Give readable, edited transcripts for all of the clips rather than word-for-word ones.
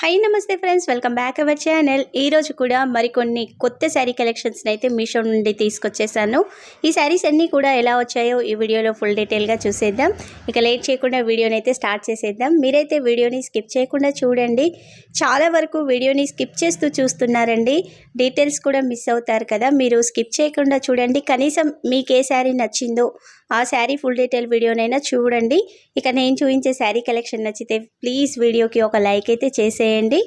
Hi నమస్తే friends, welcome back our channel. ఈరోజు కూడా మరికొన్ని కొత్త శారీ కలెక్షన్స్ని అయితే మీషో నుండి తీసుకొచ్చేసాను. ఈ శారీస్ అన్నీ కూడా ఎలా వచ్చాయో ఈ వీడియోలో ఫుల్ డీటెయిల్గా చూసేద్దాం. ఇక లేట్ చేయకుండా వీడియోని అయితే స్టార్ట్ చేసేద్దాం. మీరైతే వీడియోని స్కిప్ చేయకుండా చూడండి. చాలా వరకు వీడియోని స్కిప్ చేస్తూ చూస్తున్నారండి, డీటెయిల్స్ కూడా మిస్ అవుతారు కదా. మీరు స్కిప్ చేయకుండా చూడండి. కనీసం మీకు ఏ శారీ నచ్చిందో ఆ శారీ ఫుల్ డీటెయిల్ వీడియోనైనా చూడండి. ఇక నేను చూపించే శారీ కలెక్షన్ నచ్చితే ప్లీజ్ వీడియోకి ఒక లైక్ అయితే చేసేయండి.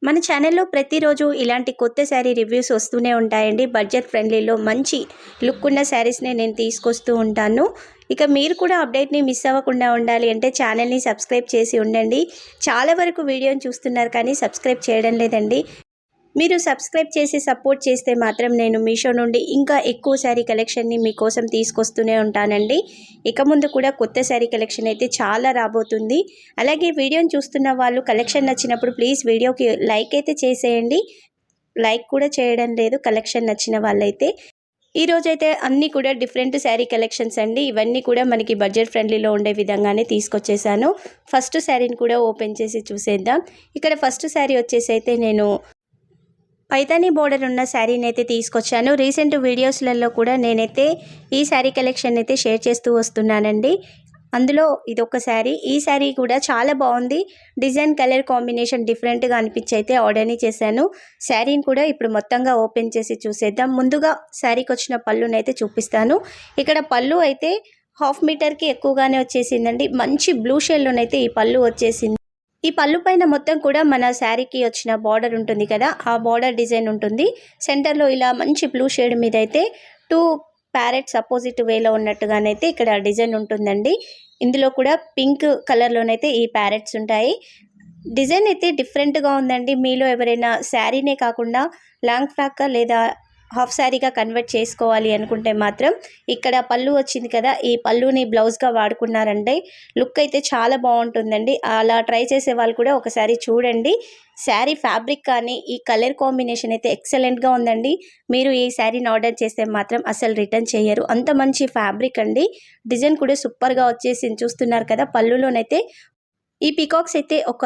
మన ఛానల్లో ప్రతిరోజు ఇలాంటి కొత్త శారీ రివ్యూస్ వస్తూనే ఉంటాయండి. బడ్జెట్ ఫ్రెండ్లీలో మంచి లుక్ ఉన్న శారీస్ని నేను తీసుకొస్తూ ఉంటాను. ఇక మీరు కూడా అప్డేట్ని మిస్ అవ్వకుండా ఉండాలి అంటే ఛానల్ని సబ్స్క్రైబ్ చేసి ఉండండి. చాలా వరకు వీడియోని చూస్తున్నారు కానీ సబ్స్క్రైబ్ చేయడం లేదండి. మీరు సబ్స్క్రైబ్ చేసి సపోర్ట్ చేస్తే మాత్రం నేను మీషో నుండి ఇంకా ఎక్కువ శారీ కలెక్షన్ని మీకోసం తీసుకొస్తూనే ఉంటానండి. ఇక ముందు కూడా కొత్త శారీ కలెక్షన్ అయితే చాలా రాబోతుంది. అలాగే వీడియోని చూస్తున్న వాళ్ళు కలెక్షన్ నచ్చినప్పుడు ప్లీజ్ వీడియోకి లైక్ అయితే చేసేయండి. లైక్ కూడా చేయడం లేదు కలెక్షన్ నచ్చిన వాళ్ళైతే. ఈరోజైతే అన్నీ కూడా డిఫరెంట్ శారీ కలెక్షన్స్ అండి. ఇవన్నీ కూడా మనకి బడ్జెట్ ఫ్రెండ్లీలో ఉండే విధంగానే తీసుకొచ్చేసాను. ఫస్ట్ శారీని కూడా ఓపెన్ చేసి చూసేద్దాం. ఇక్కడ ఫస్ట్ శారీ వచ్చేసి అయితే నేను పైతానీ బోర్డర్ ఉన్న శారీని అయితే తీసుకొచ్చాను. రీసెంట్ వీడియోస్లలో కూడా నేనైతే ఈ శారీ కలెక్షన్ అయితే షేర్ చేస్తూ వస్తున్నానండి. అందులో ఇదొక శారీ. ఈ శారీ కూడా చాలా బాగుంది. డిజైన్ కలర్ కాంబినేషన్ డిఫరెంట్గా అనిపించి అయితే ఆర్డర్ని చేశాను. శారీని కూడా ఇప్పుడు మొత్తంగా ఓపెన్ చేసి చూసేద్దాం. ముందుగా శారీకి వచ్చిన పళ్ళుని అయితే చూపిస్తాను. ఇక్కడ పళ్ళు అయితే 1/2 మీటర్కి ఎక్కువగానే వచ్చేసిందండి. మంచి బ్లూ షేడ్లోనైతే ఈ పళ్ళు వచ్చేసింది. ఈ పళ్ళు పైన మొత్తం కూడా మన శారీకి వచ్చిన బార్డర్ ఉంటుంది కదా, ఆ బార్డర్ డిజైన్ ఉంటుంది. సెంటర్లో ఇలా మంచి బ్లూ షేడ్ మీద అయితే 2 ప్యారెట్స్ అపోజిట్ వేలో ఉన్నట్టుగానైతే ఇక్కడ డిజైన్ ఉంటుందండి. ఇందులో కూడా పింక్ కలర్లోనైతే ఈ ప్యారెట్స్ ఉంటాయి. డిజైన్ అయితే డిఫరెంట్గా ఉందండి. మీలో ఎవరైనా శారీనే కాకుండా లాంగ్ ఫ్రాక్ లేదా హాఫ్ శారీగా కన్వర్ట్ చేసుకోవాలి అనుకుంటే మాత్రం ఇక్కడ పళ్ళు వచ్చింది కదా, ఈ పళ్ళుని బ్లౌజ్గా వాడుకున్నారంటే లుక్ అయితే చాలా బాగుంటుందండి. అలా ట్రై చేసే వాళ్ళు కూడా ఒకసారి చూడండి. శారీ ఫ్యాబ్రిక్ కానీ ఈ కలర్ కాంబినేషన్ అయితే ఎక్సలెంట్గా ఉందండి. మీరు ఈ శారీని ఆర్డర్ చేస్తే మాత్రం అసలు రిటర్న్ చేయరు, అంత మంచి ఫ్యాబ్రిక్ అండి. డిజైన్ కూడా సూపర్గా వచ్చేసి చూస్తున్నారు కదా. పళ్ళులోనైతే ఈ పికాక్స్ అయితే ఒక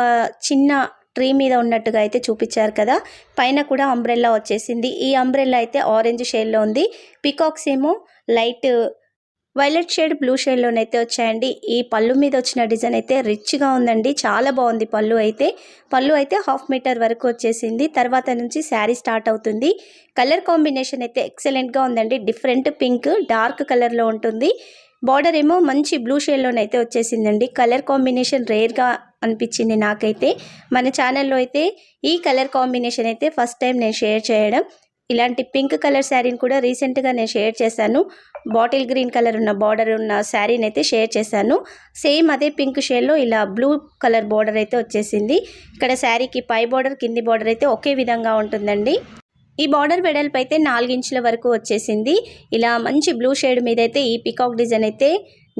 చిన్న ట్రీ మీద ఉన్నట్టుగా అయితే చూపించారు కదా. పైన కూడా అంబ్రెల్లా వచ్చేసింది. ఈ అంబ్రెల్లా అయితే ఆరెంజ్ షేడ్లో ఉంది. పికాక్స్ ఏమో లైట్ వైలెట్ షేడ్ బ్లూ షేడ్లోనైతే వచ్చాయండి. ఈ పళ్ళు మీద వచ్చిన డిజైన్ అయితే రిచ్గా ఉందండి. చాలా బాగుంది. పళ్ళు అయితే 1/2 మీటర్ వరకు వచ్చేసింది. తర్వాత నుంచి శారీ స్టార్ట్ అవుతుంది. కలర్ కాంబినేషన్ అయితే ఎక్సలెంట్గా ఉందండి. డిఫరెంట్ పింక్ డార్క్ కలర్లో ఉంటుంది. బార్డర్ ఏమో మంచి బ్లూ షేడ్లోనైతే వచ్చేసిందండి. కలర్ కాంబినేషన్ రేర్గా అనిపించింది నాకైతే. మన ఛానల్లో అయితే ఈ కలర్ కాంబినేషన్ అయితే ఫస్ట్ టైం నేను షేర్ చేయడం. ఇలాంటి పింక్ కలర్ శారీని కూడా రీసెంట్గా నేను షేర్ చేశాను. బాటిల్ గ్రీన్ కలర్ ఉన్న బార్డర్ ఉన్న శారీని అయితే షేర్ చేశాను. సేమ్ అదే పింక్ షేడ్లో ఇలా బ్లూ కలర్ బార్డర్ అయితే వచ్చేసింది. ఇక్కడ శారీకి పై బార్డర్ కింది బార్డర్ అయితే ఒకే విధంగా ఉంటుందండి. ఈ బార్డర్ వెడల్పు అయితే 4 ఇంచుల వరకు వచ్చేసింది. ఇలా మంచి బ్లూ షేడ్ మీద అయితే ఈ పికాక్ డిజైన్ అయితే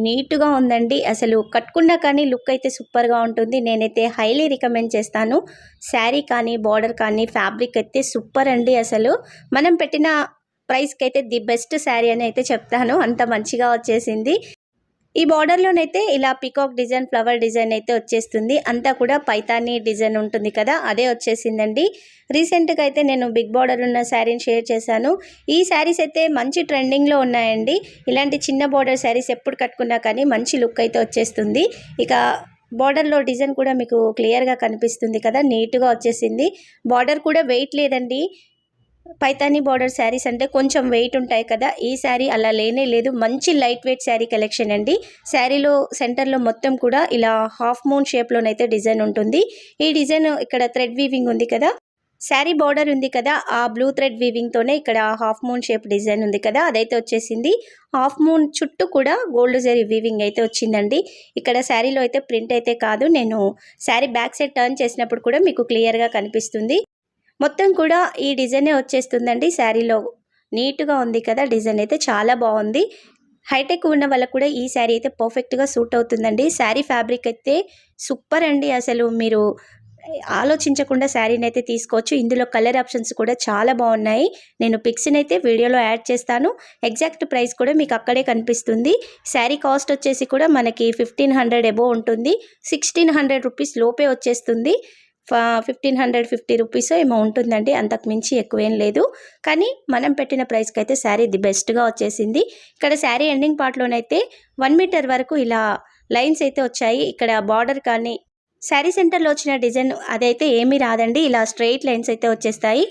నీట్గా ఉందండి. అసలు కట్టుకున్నా కానీ లుక్ అయితే సూపర్గా ఉంటుంది. నేనైతే హైలీ రికమెండ్ చేస్తాను. శారీ కానీ బార్డర్ కానీ ఫ్యాబ్రిక్ అయితే సూపర్ అండి. అసలు మనం పెట్టిన ప్రైస్కి అయితే ది బెస్ట్ శారీ అని అయితే చెప్తాను, అంత మంచిగా వచ్చేసింది. ఈ బార్డర్లోనైతే ఇలా పికాక్ డిజైన్ ఫ్లవర్ డిజైన్ అయితే వచ్చేస్తుంది. అంతా కూడా పైతానీ డిజైన్ ఉంటుంది కదా, అదే వచ్చేసిందండి. రీసెంట్గా అయితే నేను బిగ్ బార్డర్ ఉన్న శారీని షేర్ చేశాను. ఈ శారీస్ అయితే మంచి ట్రెండింగ్లో ఉన్నాయండి. ఇలాంటి చిన్న బార్డర్ శారీస్ ఎప్పుడు కట్టుకున్నా కానీ మంచి లుక్ అయితే వచ్చేస్తుంది. ఇక బార్డర్లో డిజైన్ కూడా మీకు క్లియర్గా కనిపిస్తుంది కదా, నీట్గా వచ్చేసింది. బార్డర్ కూడా వెయిట్ లేదండి. పైతానీ బార్డర్ శారీస్ అంటే కొంచెం వెయిట్ ఉంటాయి కదా, ఈ శారీ అలా లేనే లేదు. మంచి లైట్ వెయిట్ శారీ కలెక్షన్ అండి. శారీలో సెంటర్లో మొత్తం కూడా ఇలా హాఫ్ మూన్ షేప్లోనైతే డిజైన్ ఉంటుంది. ఈ డిజైన్ ఇక్కడ థ్రెడ్ వీవింగ్ ఉంది కదా, శారీ బార్డర్ ఉంది కదా, ఆ బ్లూ థ్రెడ్ వీవింగ్తోనే ఇక్కడ హాఫ్ మూన్ షేప్ డిజైన్ ఉంది కదా, అదైతే వచ్చేసింది. హాఫ్ మూన్ చుట్టూ కూడా గోల్డ్ జరీ వీవింగ్ అయితే వచ్చిందండి. ఇక్కడ శారీలో అయితే ప్రింట్ అయితే కాదు, నేను శారీ బ్యాక్ సైడ్ టర్న్ చేసినప్పుడు కూడా మీకు క్లియర్గా కనిపిస్తుంది. మొత్తం కూడా ఈ డిజైనే వచ్చేస్తుందండి. శారీలో నీట్గా ఉంది కదా, డిజైన్ అయితే చాలా బాగుంది. హైటెక్ ఉన్న వాళ్ళకు కూడా ఈ శారీ అయితే పర్ఫెక్ట్గా సూట్ అవుతుందండి. శారీ ఫ్యాబ్రిక్ అయితే సూపర్ అండి. అసలు మీరు ఆలోచించకుండా శారీని అయితే తీసుకోవచ్చు. ఇందులో కలర్ ఆప్షన్స్ కూడా చాలా బాగున్నాయి. నేను పిక్స్ని అయితే వీడియోలో యాడ్ చేస్తాను. ఎగ్జాక్ట్ ప్రైస్ కూడా మీకు అక్కడే కనిపిస్తుంది. శారీ కాస్ట్ వచ్చేసి కూడా మనకి 1500 అబోవ్ ఉంటుంది. 1600 రూపీస్ లోపే వచ్చేస్తుంది. ₹1550 ఏమో ఉంటుందండి. అంతకు మించి ఎక్కువేం లేదు. కానీ మనం పెట్టిన ప్రైస్కి అయితే శారీ ది బెస్ట్గా వచ్చేసింది. ఇక్కడ శారీ ఎండింగ్ పార్ట్లోనైతే 1 మీటర్ వరకు ఇలా లైన్స్ అయితే వచ్చాయి. ఇక్కడ బార్డర్ కానీ శారీ సెంటర్లో వచ్చిన డిజైన్ అదైతే ఏమీ రాదండి. ఇలా స్ట్రెయిట్ లైన్స్ అయితే వచ్చేస్తాయి.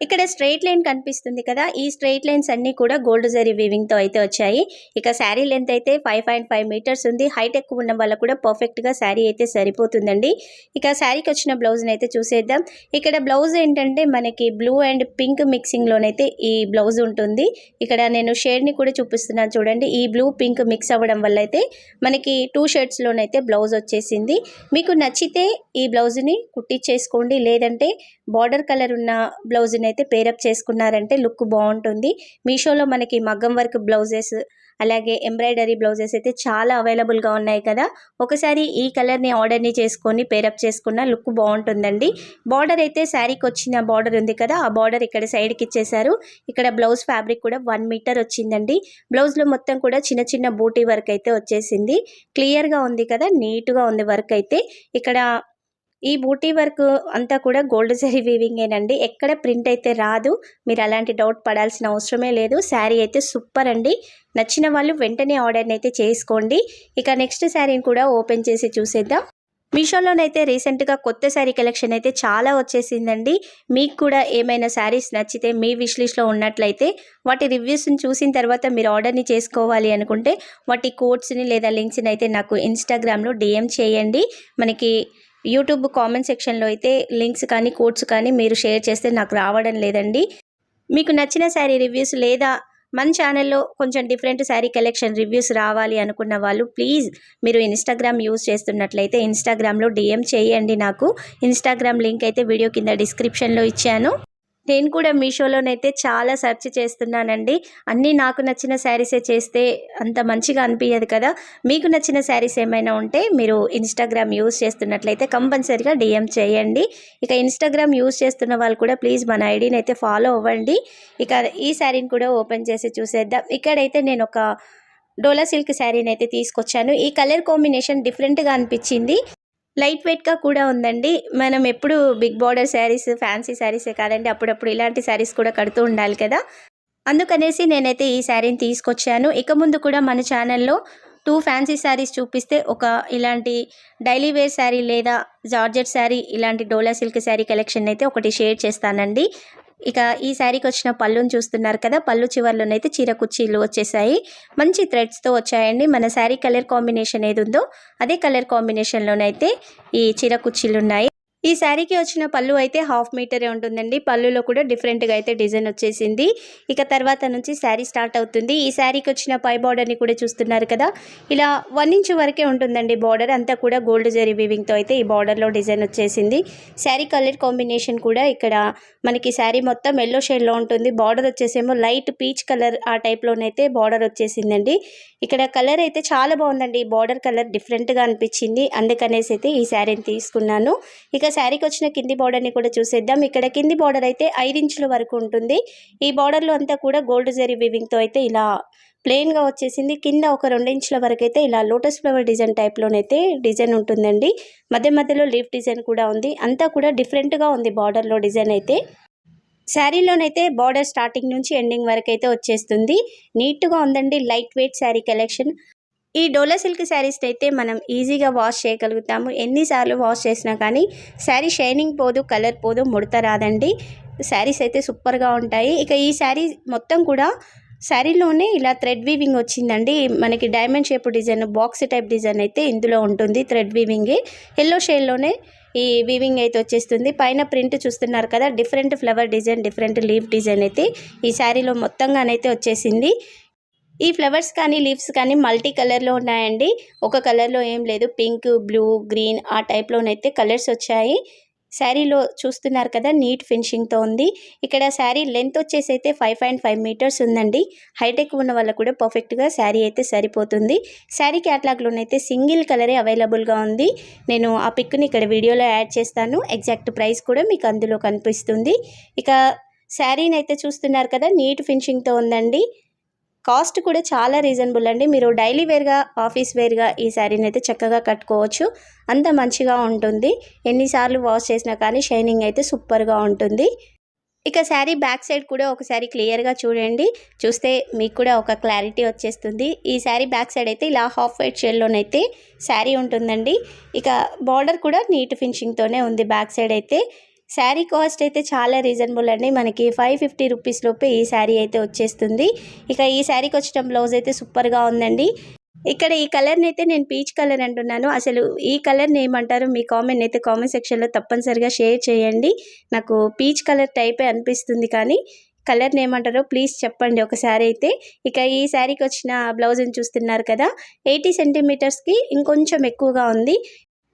ఇక్కడ స్ట్రెయిట్ లైన్ కనిపిస్తుంది కదా, ఈ స్ట్రెయిట్ లైన్స్ అన్నీ కూడా గోల్డ్ జరీ వీవింగ్తో అయితే వచ్చాయి. ఇక శారీ లెంత్ అయితే 5.5 మీటర్స్ ఉంది. హైట్ ఎక్కువ ఉన్న వల్ల కూడా పర్ఫెక్ట్గా శారీ అయితే సరిపోతుందండి. ఇక శారీకి వచ్చిన బ్లౌజ్ని అయితే చూసేద్దాం. ఇక్కడ బ్లౌజ్ ఏంటంటే మనకి బ్లూ అండ్ పింక్ మిక్సింగ్లోనైతే ఈ బ్లౌజ్ ఉంటుంది. ఇక్కడ నేను షేడ్ని కూడా చూపిస్తున్నాను చూడండి. ఈ బ్లూ పింక్ మిక్స్ అవ్వడం వల్ల అయితే మనకి 2 షేడ్స్లోనైతే బ్లౌజ్ వచ్చేసింది. మీకు నచ్చితే ఈ బ్లౌజ్ని కుట్టించేసుకోండి, లేదంటే బార్డర్ కలర్ ఉన్న బ్లౌజ్ని అయితే పేరప్ చేసుకున్నారంటే లుక్ బాగుంటుంది. మీషోలో మనకి మగ్గం వర్క్ బ్లౌజెస్ అలాగే ఎంబ్రాయిడరీ బ్లౌజెస్ అయితే చాలా అవైలబుల్గా ఉన్నాయి కదా. ఒకసారి ఈ కలర్ని ఆర్డర్ని చేసుకొని పేరప్ చేసుకున్న లుక్ బాగుంటుందండి. బార్డర్ అయితే శారీకి వచ్చిన బార్డర్ ఉంది కదా, ఆ బార్డర్ ఇక్కడ సైడ్కి ఇచ్చేసారు. ఇక్కడ బ్లౌజ్ ఫ్యాబ్రిక్ కూడా 1 మీటర్ వచ్చిందండి. బ్లౌజ్లో మొత్తం కూడా చిన్న చిన్న బూటీ వర్క్ అయితే వచ్చేసింది. క్లియర్గా ఉంది కదా, నీట్గా ఉంది వర్క్ అయితే. ఇక్కడ ఈ బూటీ వర్క్ అంతా కూడా గోల్డ్ జరీ వీవింగేనండి. ఎక్కడ ప్రింట్ అయితే రాదు. మీరు అలాంటి డౌట్ పడాల్సిన అవసరమే లేదు. శారీ అయితే సూపర్ అండి. నచ్చిన వాళ్ళు వెంటనే ఆర్డర్ని అయితే చేసుకోండి. ఇక నెక్స్ట్ శారీని కూడా ఓపెన్ చేసి చూసేద్దాం. మీషోలోనైతే రీసెంట్గా కొత్త శారీ కలెక్షన్ అయితే చాలా వచ్చేసిందండి. మీకు కూడా ఏమైనా శారీస్ నచ్చితే మీ విష్ లిస్ట్లో ఉన్నట్లయితే వాటి రివ్యూస్ని చూసిన తర్వాత మీరు ఆర్డర్ని చేసుకోవాలి అనుకుంటే వాటి కోడ్స్ని లేదా లింక్స్ని అయితే నాకు ఇన్స్టాగ్రామ్లో DM చేయండి. మనకి యూట్యూబ్ కామెంట్ సెక్షన్లో అయితే లింక్స్ కానీ కోడ్స్ కానీ మీరు షేర్ చేస్తే నాకు రావడం లేదండి. మీకు నచ్చిన శారీ రివ్యూస్ లేదా మన ఛానల్లో కొంచెం డిఫరెంట్ శారీ కలెక్షన్ రివ్యూస్ రావాలి అనుకున్న వాళ్ళు ప్లీజ్ మీరు ఇన్స్టాగ్రామ్ యూజ్ చేస్తున్నట్లయితే ఇన్స్టాగ్రామ్లో DM చేయండి నాకు. ఇన్స్టాగ్రామ్ లింక్ అయితే వీడియో కింద డిస్క్రిప్షన్లో ఇచ్చాను. నేను కూడా మీషోలోనైతే చాలా సెర్చ్ చేస్తున్నానండి. అన్నీ నాకు నచ్చిన శారీసే చేస్తే అంత మంచిగా అనిపించదు కదా. మీకు నచ్చిన శారీస్ ఏమైనా ఉంటే మీరు ఇన్స్టాగ్రామ్ యూజ్ చేస్తున్నట్లయితే కంపల్సరీగా DM చేయండి. ఇక ఇన్స్టాగ్రామ్ యూజ్ చేస్తున్న వాళ్ళు కూడా ప్లీజ్ మన ఐడిని అయితే ఫాలో అవ్వండి. ఇక ఈ శారీని కూడా ఓపెన్ చేసి చూసేద్దాం. ఇక్కడైతే నేను ఒక డోలా సిల్క్ శారీని అయితే తీసుకొచ్చాను. ఈ కలర్ కాంబినేషన్ డిఫరెంట్గా అనిపించింది. లైట్ వెయిట్గా కూడా ఉందండి. మనం ఎప్పుడు బిగ్ బార్డర్ శారీస్ ఫ్యాన్సీ శారీసే కాదండి, అప్పుడప్పుడు ఇలాంటి శారీస్ కూడా కడుతూ ఉండాలి కదా. అందుకనేసి నేనైతే ఈ శారీని తీసుకొచ్చాను. ఇక ముందు కూడా మన ఛానల్లో 2 ఫ్యాన్సీ శారీస్ చూపిస్తే ఒక ఇలాంటి డైలీ వేర్ శారీ లేదా జార్జెట్ శారీ ఇలాంటి డోలా సిల్క్ శారీ కలెక్షన్ అయితే ఒకటి షేర్ చేస్తానండి. ఇక ఈ శారీకి వచ్చిన పళ్ళుని చూస్తున్నారు కదా, పళ్ళు చివర్లోనైతే చీర కుర్చీలు వచ్చేసాయి. మంచి థ్రెడ్స్తో వచ్చాయండి. మన శారీ కలర్ కాంబినేషన్ ఏది ఉందో అదే కలర్ కాంబినేషన్లోనైతే ఈ చీర కుర్చీలు ఉన్నాయి. ఈ శారీకి వచ్చిన పళ్ళు అయితే 1/2 మీటరే ఉంటుందండి. పళ్ళులో కూడా డిఫరెంట్గా అయితే డిజైన్ వచ్చేసింది. ఇక తర్వాత నుంచి శారీ స్టార్ట్ అవుతుంది. ఈ శారీకి వచ్చిన పై బార్డర్ని కూడా చూస్తున్నారు కదా, ఇలా 1 ఇంచ్ వరకే ఉంటుందండి బార్డర్. అంతా కూడా గోల్డ్ జరీ వీవింగ్తో అయితే ఈ బార్డర్లో డిజైన్ వచ్చేసింది. శారీ కలర్ కాంబినేషన్ కూడా ఇక్కడ మనకి శారీ మొత్తం ఎల్లో షేడ్లో ఉంటుంది. బార్డర్ వచ్చేసేమో లైట్ పీచ్ కలర్ ఆ టైప్లోనైతే బార్డర్ వచ్చేసిందండి. ఇక్కడ కలర్ అయితే చాలా బాగుందండి. ఈ బార్డర్ కలర్ డిఫరెంట్గా అనిపించింది, అందుకనేసి అయితే ఈ శారీని తీసుకున్నాను. ఇక శారీకి వచ్చిన కింది బార్డర్ని కూడా చూసేద్దాం. ఇక్కడ కింది బార్డర్ అయితే 5 ఇంచుల వరకు ఉంటుంది. ఈ బార్డర్లో అంతా కూడా గోల్డ్ జరీ వీవింగ్తో అయితే ఇలా ప్లెయిన్గా వచ్చేసింది. కింద ఒక 2 ఇంచుల వరకు అయితే ఇలా లోటస్ ఫ్లవర్ డిజైన్ టైప్లోనైతే డిజైన్ ఉంటుందండి. మధ్య మధ్యలో లీఫ్ డిజైన్ కూడా ఉంది. అంతా కూడా డిఫరెంట్గా ఉంది బార్డర్లో డిజైన్ అయితే. శారీలోనైతే బార్డర్ స్టార్టింగ్ నుంచి ఎండింగ్ వరకు అయితే వచ్చేస్తుంది. నీట్గా ఉందండి. Light weight sari collection. ఈ డోలా సిల్క్ శారీస్ని అయితే మనం ఈజీగా వాష్ చేయగలుగుతాము. ఎన్నిసార్లు వాష్ చేసినా కానీ శారీ షైనింగ్ పోదు, కలర్ పోదు, ముడత రాదండి. శారీస్ అయితే సూపర్గా ఉంటాయి. ఇక ఈ శారీ మొత్తం కూడా శారీలోనే ఇలా థ్రెడ్ వీవింగ్ వచ్చిందండి. మనకి diamond shape design, box type design అయితే ఇందులో ఉంటుంది. థ్రెడ్ వీవింగే ఎల్లో షేడ్లోనే ఈ వీవింగ్ అయితే వచ్చేస్తుంది. పైన ప్రింట్ చూస్తున్నారు కదా, different flower design, different leaf design అయితే ఈ శారీలో మొత్తంగానైతే వచ్చేసింది. ఈ ఫ్లవర్స్ కానీ లీవ్స్ కానీ మల్టీ కలర్లో ఉన్నాయండి. ఒక కలర్లో ఏం లేదు. పింక్, బ్లూ, గ్రీన్ ఆ టైప్లోనైతే కలర్స్ వచ్చాయి. శారీలో చూస్తున్నారు కదా, నీట్ ఫినిషింగ్తో ఉంది. ఇక్కడ శారీ లెంత్ వచ్చేసి అయితే 5.5 మీటర్స్ ఉందండి. హైటెక్ ఉన్న వాళ్ళకు కూడా పర్ఫెక్ట్గా శారీ అయితే సరిపోతుంది. శారీ క్యాటలాగ్లోనైతే సింగిల్ కలరే అవైలబుల్గా ఉంది. నేను ఆ పిక్ని ఇక్కడ వీడియోలో యాడ్ చేస్తాను. ఎగ్జాక్ట్ ప్రైస్ కూడా మీకు అందులో కనిపిస్తుంది. ఇక శారీని అయితే చూస్తున్నారు కదా, నీట్ ఫినిషింగ్తో ఉందండి. కాస్ట్ కూడా చాలా రీజనబుల్ అండి. మీరు డైలీ వేర్గా, ఆఫీస్ వేర్గా ఈ శారీని అయితే చక్కగా కట్టుకోవచ్చు. అంత మంచిగా ఉంటుంది. ఎన్నిసార్లు వాష్ చేసినా కానీ షైనింగ్ అయితే సూపర్గా ఉంటుంది. ఇక శారీ బ్యాక్ సైడ్ కూడా ఒకసారి క్లియర్గా చూడండి. చూస్తే మీకు కూడా ఒక క్లారిటీ వచ్చేస్తుంది. ఈ శారీ బ్యాక్ సైడ్ అయితే ఇలా హాఫ్ వైట్ షేడ్లోనైతే శారీ ఉంటుందండి. ఇక బార్డర్ కూడా నీట్ ఫినిషింగ్తోనే ఉంది బ్యాక్ సైడ్ అయితే. శారీ కాస్ట్ అయితే చాలా రీజనబుల్ అండి. మనకి 550 రూపీస్ లోపే ఈ శారీ అయితే వచ్చేస్తుంది. ఇక ఈ శారీకి వచ్చిన బ్లౌజ్ అయితే సూపర్గా ఉందండి. ఇక్కడ ఈ కలర్ని అయితే నేను పీచ్ కలర్ అంటున్నాను. అసలు ఈ కలర్ని ఏమంటారు మీ కామెంట్ అయితే కామెంట్ సెక్షన్లో తప్పనిసరిగా షేర్ చేయండి. నాకు పీచ్ కలర్ టైపే అనిపిస్తుంది, కానీ కలర్ని ఏమంటారో ప్లీజ్ చెప్పండి ఒకసారి అయితే. ఇక ఈ శారీకి వచ్చిన బ్లౌజ్ని చూస్తున్నారు కదా, 80 సెంటీమీటర్స్కి ఇంకొంచెం ఎక్కువగా ఉంది.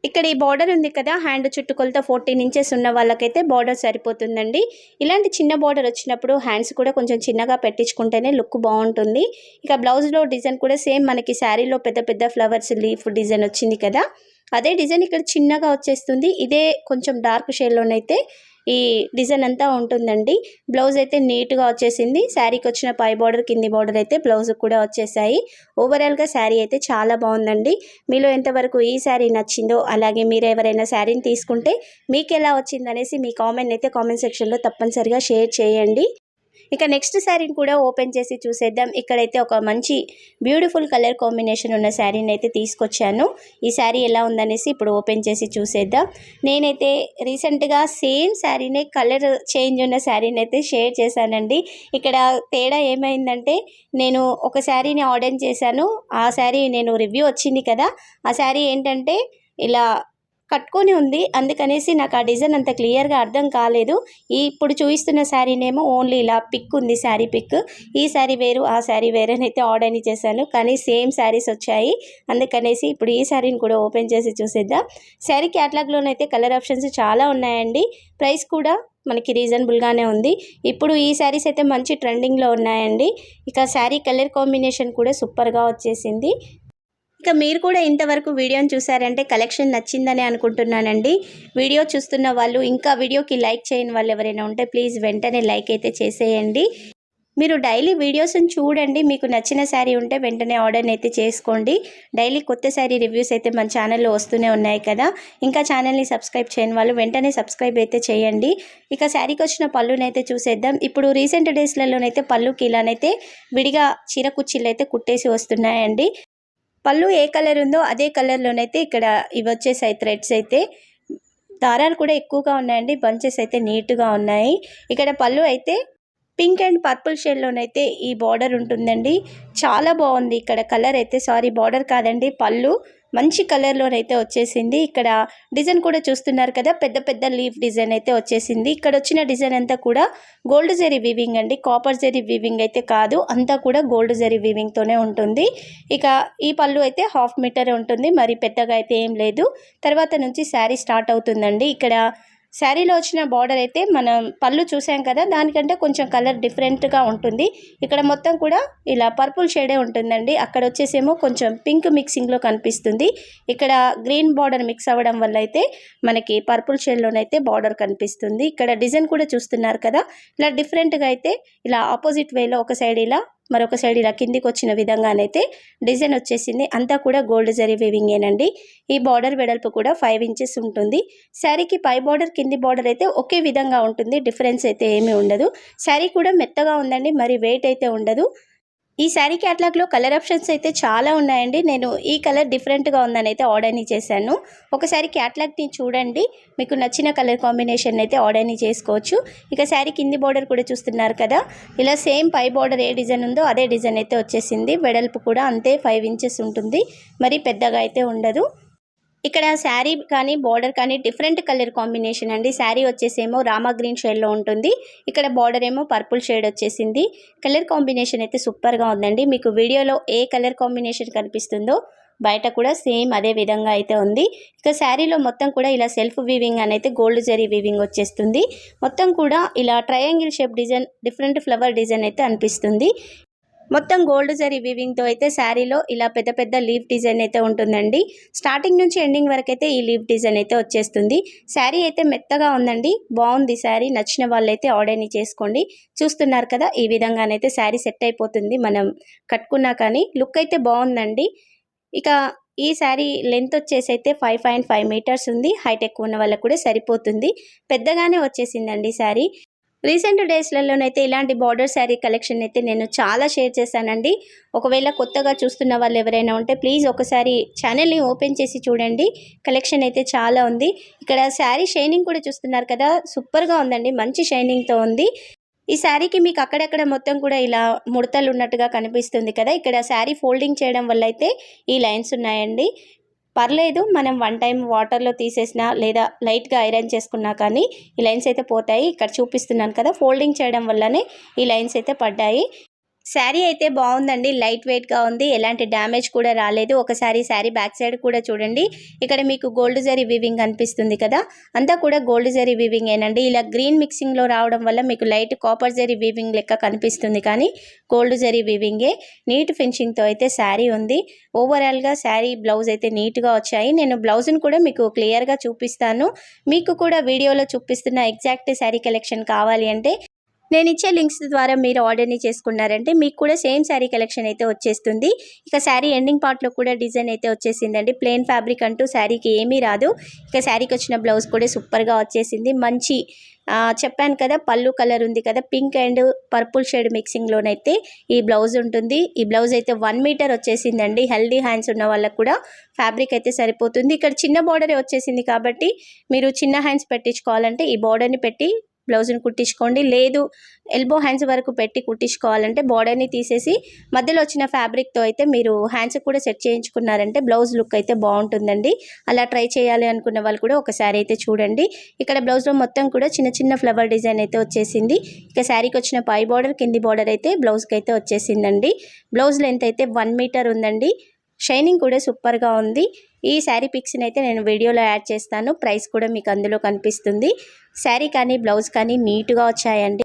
ఇక్కడ ఈ బార్డర్ ఉంది కదా, హ్యాండ్ చుట్టుకొలతో 14 ఇంచెస్ ఉన్న వాళ్ళకైతే బార్డర్ సరిపోతుందండి. ఇలాంటి చిన్న బార్డర్ వచ్చినప్పుడు హ్యాండ్స్ కూడా కొంచెం చిన్నగా పెట్టించుకుంటేనే లుక్ బాగుంటుంది. ఇక బ్లౌజ్లో డిజైన్ కూడా సేమ్ మనకి శారీలో పెద్ద పెద్ద ఫ్లవర్స్ లీఫ్ డిజైన్ వచ్చింది కదా, అదే డిజైన్ ఇక్కడ చిన్నగా వచ్చేస్తుంది. ఇదే కొంచెం డార్క్ షేడ్లోనైతే ఈ డిజైన్ అంతా ఉంటుందండి. బ్లౌజ్ అయితే నీట్గా వచ్చేసింది. శారీకి వచ్చిన పై బార్డర్, కింది బార్డర్ అయితే బ్లౌజ్ కూడా వచ్చేసాయి. ఓవరాల్గా శారీ అయితే చాలా బాగుందండి. మీలో ఎంతవరకు ఈ శారీ నచ్చిందో, అలాగే మీరు ఎవరైనా శారీని తీసుకుంటే మీకు ఎలా వచ్చిందనేసి మీ కామెంట్ అయితే కామెంట్ సెక్షన్లో తప్పనిసరిగా షేర్ చేయండి. ఇక నెక్స్ట్ శారీని కూడా ఓపెన్ చేసి చూసేద్దాం. ఇక్కడైతే ఒక మంచి బ్యూటిఫుల్ కలర్ కాంబినేషన్ ఉన్న శారీని అయితే తీసుకొచ్చాను. ఈ శారీ ఎలా ఉందనేసి ఇప్పుడు ఓపెన్ చేసి చూసేద్దాం. నేనైతే రీసెంట్గా సేమ్ శారీనే కలర్ చేంజ్ ఉన్న శారీని అయితే షేర్ చేశానండి. ఇక్కడ తేడా ఏమైందంటే, నేను ఒక శారీని ఆర్డర్ చేశాను. ఆ శారీ నేను రివ్యూ వచ్చింది కదా, ఆ శారీ ఏంటంటే ఇలా కట్టుకొని ఉంది. అందుకనేసి నాకు ఆ డిజైన్ అంత క్లియర్గా అర్థం కాలేదు. ఇప్పుడు చూపిస్తున్న శారీనేమో ఓన్లీ ఇలా పిక్ ఉంది, శారీ పిక్. ఈ శారీ వేరు, ఆ శారీ వేరు అని అయితే ఆర్డర్ చేశాను, కానీ సేమ్ శారీస్ వచ్చాయి. అందుకనేసి ఇప్పుడు ఈ శారీని కూడా ఓపెన్ చేసి చూసేద్దాం. శారీ క్యాటలాగ్లోనైతే కలర్ ఆప్షన్స్ చాలా ఉన్నాయండి. ప్రైస్ కూడా మనకి రీజనబుల్గానే ఉంది. ఇప్పుడు ఈ శారీస్ అయితే మంచి ట్రెండింగ్లో ఉన్నాయండి. ఇక శారీ కలర్ కాంబినేషన్ కూడా సూపర్గా వచ్చేసింది. ఇక మీరు కూడా ఇంతవరకు వీడియోని చూసారంటే కలెక్షన్ నచ్చిందని అనుకుంటున్నానండి. వీడియో చూస్తున్న వాళ్ళు, ఇంకా వీడియోకి లైక్ చేయని వాళ్ళు ఎవరైనా ఉంటే ప్లీజ్ వెంటనే లైక్ అయితే చేసేయండి. మీరు డైలీ వీడియోస్ని చూడండి. మీకు నచ్చిన శారీ ఉంటే వెంటనే ఆర్డర్ని అయితే చేసుకోండి. డైలీ కొత్త శారీ రివ్యూస్ అయితే మన ఛానల్లో వస్తూనే ఉన్నాయి కదా. ఇంకా ఛానల్ని సబ్స్క్రైబ్ చేయని వాళ్ళు వెంటనే సబ్స్క్రైబ్ అయితే చేయండి. ఇక శారీకి వచ్చిన పళ్ళునైతే చూసేద్దాం. ఇప్పుడు రీసెంట్ డేస్లలోనైతే పళ్ళుకి ఇలానైతే విడిగా చీర కుర్చీలు అయితే కుట్టేసి వస్తున్నాయండి. పళ్ళు ఏ కలర్ ఉందో అదే కలర్లోనైతే ఇక్కడ ఇవి వచ్చేసాయి థ్రెడ్స్ అయితే. దారాలు కూడా ఎక్కువగా ఉన్నాయండి. బంచెస్ అయితే నీట్గా ఉన్నాయి. ఇక్కడ పళ్ళు అయితే పింక్ అండ్ పర్పుల్ షేడ్లోనైతే ఈ బార్డర్ ఉంటుందండి. చాలా బాగుంది. ఇక్కడ కలర్ అయితే, సారీ బార్డర్ కాదండి, పళ్ళు మంచి కలర్లోనైతే వచ్చేసింది. ఇక్కడ డిజైన్ కూడా చూస్తున్నారు కదా, పెద్ద పెద్ద లీఫ్ డిజైన్ అయితే వచ్చేసింది. ఇక్కడ వచ్చిన డిజైన్ అంతా కూడా గోల్డ్ జరీ వీవింగ్ అండి, కాపర్ జరీ వీవింగ్ అయితే కాదు, అంతా కూడా గోల్డ్ జరీ వీవింగ్తోనే ఉంటుంది. ఇక ఈ పళ్ళు అయితే 1/2 మీటర్ ఉంటుంది, మరి పెద్దగా అయితే ఏం లేదు. తర్వాత నుంచి శారీ స్టార్ట్ అవుతుందండి. ఇక్కడ శారీలో వచ్చిన బార్డర్ అయితే మనం పళ్ళు చూసాం కదా, దానికంటే కొంచెం కలర్ డిఫరెంట్గా ఉంటుంది. ఇక్కడ మొత్తం కూడా ఇలా పర్పుల్ షేడే ఉంటుందండి. అక్కడ వచ్చేసేమో కొంచెం పింక్ మిక్సింగ్లో కనిపిస్తుంది. ఇక్కడ గ్రీన్ బార్డర్ మిక్స్ అవ్వడం వల్ల అయితే మనకి పర్పుల్ షేడ్లోనైతే బార్డర్ కనిపిస్తుంది. ఇక్కడ డిజైన్ కూడా చూస్తున్నారు కదా, ఇలా డిఫరెంట్గా అయితే ఇలా ఆపోజిట్ వేలో ఒక సైడ్ ఇలా, మరొక సైడ్ ఇలా కిందికి వచ్చిన విధంగానైతే డిజైన్ వచ్చేసింది. అంతా కూడా గోల్డ్ జరీ వీవింగేనండి. ఈ బార్డర్ వెడల్పు కూడా 5 ఇంచెస్ ఉంటుంది. శారీకి పై బార్డర్, కింది బార్డర్ అయితే ఒకే విధంగా ఉంటుంది. డిఫరెన్స్ అయితే ఏమీ ఉండదు. శారీ కూడా మెత్తగా ఉందండి, మరి వెయిట్ అయితే ఉండదు. ఈ శారీ క్యాటలాగ్లో కలర్ ఆప్షన్స్ అయితే చాలా ఉన్నాయండి. నేను ఈ కలర్ డిఫరెంట్గా ఉందని అయితే ఆర్డర్ని చేశాను. ఒకసారి క్యాటలాగ్ని చూడండి, మీకు నచ్చిన కలర్ కాంబినేషన్ అయితే ఆర్డర్ని చేసుకోవచ్చు. ఇక శారీ కింది బార్డర్ కూడా చూస్తున్నారు కదా, ఇలా సేమ్ పై బార్డర్ ఏ డిజైన్ ఉందో అదే డిజైన్ అయితే వచ్చేసింది. వెడల్పు కూడా అంతే 5 ఇంచెస్ ఉంటుంది, మరి పెద్దగా అయితే ఉండదు. ఇక్కడ శారీ కానీ బార్డర్ కానీ డిఫరెంట్ కలర్ కాంబినేషన్ అండి. శారీ వచ్చేసేమో రామా గ్రీన్ షేడ్లో ఉంటుంది, ఇక్కడ బార్డర్ ఏమో పర్పుల్ షేడ్ వచ్చేసింది. కలర్ కాంబినేషన్ అయితే సూపర్గా ఉందండి. మీకు వీడియోలో ఏ కలర్ కాంబినేషన్ కనిపిస్తుందో బయట కూడా సేమ్ అదే విధంగా అయితే ఉంది. ఇక శారీలో మొత్తం కూడా ఇలా సెల్ఫ్ వీవింగ్ అని అయితే గోల్డ్ జరీ వీవింగ్ వచ్చేస్తుంది. మొత్తం కూడా ఇలా triangle shape design, different flower design అయితే అనిపిస్తుంది. మొత్తం గోల్డ్ జరీ వీవింగ్తో అయితే శారీలో ఇలా పెద్ద పెద్ద లీఫ్ డిజైన్ అయితే ఉంటుందండి. స్టార్టింగ్ నుంచి ఎండింగ్ వరకు అయితే ఈ లీఫ్ డిజైన్ అయితే వచ్చేస్తుంది. శారీ అయితే మెత్తగా ఉందండి, బాగుంది శారీ. నచ్చిన వాళ్ళైతే ఆర్డర్ని చేసుకోండి. చూస్తున్నారు కదా, ఈ విధంగానైతే శారీ సెట్ అయిపోతుంది మనం కట్టుకున్నా కానీ. లుక్ అయితే బాగుందండి. ఇక ఈ శారీ లెంత్ వచ్చేసి అయితే 5.5 మీటర్స్ ఉంది. హైట్ ఎక్కువ ఉన్న వాళ్ళకు కూడా సరిపోతుంది. పెద్దగానే వచ్చేసిందండి శారీ. రీసెంట్ డేస్లలోనైతే ఇలాంటి బార్డర్ శారీ కలెక్షన్ అయితే నేను చాలా షేర్ చేశానండి. ఒకవేళ కొత్తగా చూస్తున్న వాళ్ళు ఎవరైనా ఉంటే ప్లీజ్ ఒకసారి ఛానల్ని ఓపెన్ చేసి చూడండి. కలెక్షన్ అయితే చాలా ఉంది. ఇక్కడ శారీ షైనింగ్ కూడా చూస్తున్నారు కదా, సూపర్గా ఉందండి, మంచి షైనింగ్తో ఉంది. ఈ శారీకి మీకు అక్కడక్కడ మొత్తం కూడా ఇలా ముడతలు ఉన్నట్టుగా కనిపిస్తుంది కదా. ఇక్కడ శారీ ఫోల్డింగ్ చేయడం వల్ల అయితే ఈ లైన్స్ ఉన్నాయండి. పర్లేదు, మనం వన్ టైం వాటర్లో తీసేసినా లేదా లైట్గా ఐరన్ చేసుకున్నా కానీ ఈ లైన్స్ అయితే పోతాయి. ఇక్కడ చూపిస్తున్నాను కదా, ఫోల్డింగ్ చేయడం వల్లనే ఈ లైన్స్ అయితే పడ్డాయి. శారీ అయితే బాగుందండి, లైట్ వెయిట్గా ఉంది, ఎలాంటి డ్యామేజ్ కూడా రాలేదు. ఒకసారి శారీ బ్యాక్ సైడ్ కూడా చూడండి. ఇక్కడ మీకు గోల్డ్ జరీ వీవింగ్ కనిపిస్తుంది కదా, అంతా కూడా గోల్డ్ జరీ వీవింగ్ ఏనండి. ఇలా గ్రీన్ మిక్సింగ్లో రావడం వల్ల మీకు లైట్ కాపర్ జరీ వీవింగ్ లెక్క కనిపిస్తుంది, కానీ గోల్డ్ జరీ వీవింగే. నీట్ ఫినిషింగ్తో అయితే శారీ ఉంది. ఓవరాల్గా శారీ బ్లౌజ్ అయితే నీట్గా వచ్చాయి. నేను బ్లౌజ్ని కూడా మీకు క్లియర్గా చూపిస్తాను. మీకు కూడా వీడియోలో చూపిస్తున్న ఎగ్జాక్ట్ శారీ కలెక్షన్ కావాలి అంటే నేను ఇచ్చే లింక్స్ ద్వారా మీరు ఆర్డర్ని చేసుకున్నారంటే మీకు కూడా సేమ్ శారీ కలెక్షన్ అయితే వచ్చేస్తుంది. ఇక శారీ ఎండింగ్ పార్ట్లో కూడా డిజైన్ అయితే వచ్చేసిందండి. ప్లెయిన్ ఫ్యాబ్రిక్ అంటూ శారీకి ఏమీ రాదు. ఇక శారీకి వచ్చిన బ్లౌజ్ కూడా సూపర్గా వచ్చేసింది. మంచి చెప్పాను కదా, పళ్ళు కలర్ ఉంది కదా, పింక్ అండ్ పర్పుల్ షేడ్ మిక్సింగ్లోనైతే ఈ బ్లౌజ్ ఉంటుంది. ఈ బ్లౌజ్ అయితే 1 మీటర్ వచ్చేసిందండి. హెల్దీ హ్యాండ్స్ ఉన్న వాళ్ళకు కూడా ఫ్యాబ్రిక్ అయితే సరిపోతుంది. ఇక్కడ చిన్న బార్డరే వచ్చేసింది కాబట్టి మీరు చిన్న హ్యాండ్స్ పెట్టించుకోవాలంటే ఈ బార్డర్ని పెట్టి బ్లౌజ్ని కుట్టించుకోండి. లేదు ఎల్బో హ్యాండ్స్ వరకు పెట్టి కుట్టించుకోవాలంటే బార్డర్ని తీసేసి మధ్యలో వచ్చిన ఫ్యాబ్రిక్తో అయితే మీరు హ్యాండ్స్ కూడా సెట్ చేయించుకున్నారంటే బ్లౌజ్ లుక్ అయితే బాగుంటుందండి. అలా ట్రై చేయాలి అనుకున్న వాళ్ళు కూడా ఒకసారి అయితే చూడండి. ఇక్కడ బ్లౌజ్లో మొత్తం కూడా చిన్న చిన్న ఫ్లవర్ డిజైన్ అయితే వచ్చేసింది. ఇక శారీకి వచ్చిన పై బార్డర్ కింది బార్డర్ అయితే బ్లౌజ్కి అయితే వచ్చేసిందండి. బ్లౌజ్ లెంత్ అయితే 1 మీటర్ ఉందండి. షైనింగ్ కూడా సూపర్గా ఉంది. ఈ శారీ పిక్స్ని అయితే నేను వీడియోలో యాడ్ చేస్తాను. ప్రైస్ కూడా మీకు అందులో కనిపిస్తుంది. శారీ కానీ బ్లౌజ్ కానీ నీట్గా వచ్చాయండి.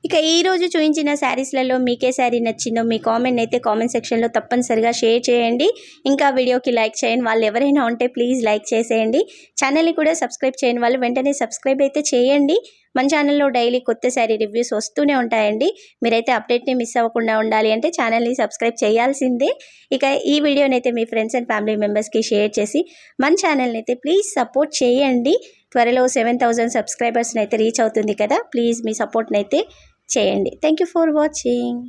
ఇక ఈరోజు చూపించిన శారీస్లలో మీకే శారీ నచ్చిందో మీ కామెంట్ అయితే కామెంట్ సెక్షన్లో తప్పనిసరిగా షేర్ చేయండి. ఇంకా వీడియోకి లైక్ చేయండి. వాళ్ళు ఎవరైనా ఉంటే ప్లీజ్ లైక్ చేసేయండి. ఛానల్ని కూడా సబ్స్క్రైబ్ చేయని వాళ్ళు వెంటనే సబ్స్క్రైబ్ అయితే చేయండి. మన ఛానల్లో డైలీ కొత్త శారీ రివ్యూస్ వస్తూనే ఉంటాయండి. మీరైతే అప్డేట్ని మిస్ అవ్వకుండా ఉండాలి అంటే ఛానల్ని సబ్స్క్రైబ్ చేయాల్సిందే. ఇక ఈ వీడియోని అయితే మీ ఫ్రెండ్స్ అండ్ ఫ్యామిలీ మెంబర్స్కి షేర్ చేసి మన ఛానల్ని అయితే ప్లీజ్ సపోర్ట్ చేయండి. త్వరలో 7,000 సబ్స్క్రైబర్స్ని అయితే రీచ్ అవుతుంది కదా, ప్లీజ్ మీ సపోర్ట్ని అయితే చేయండి. Thank you for watching.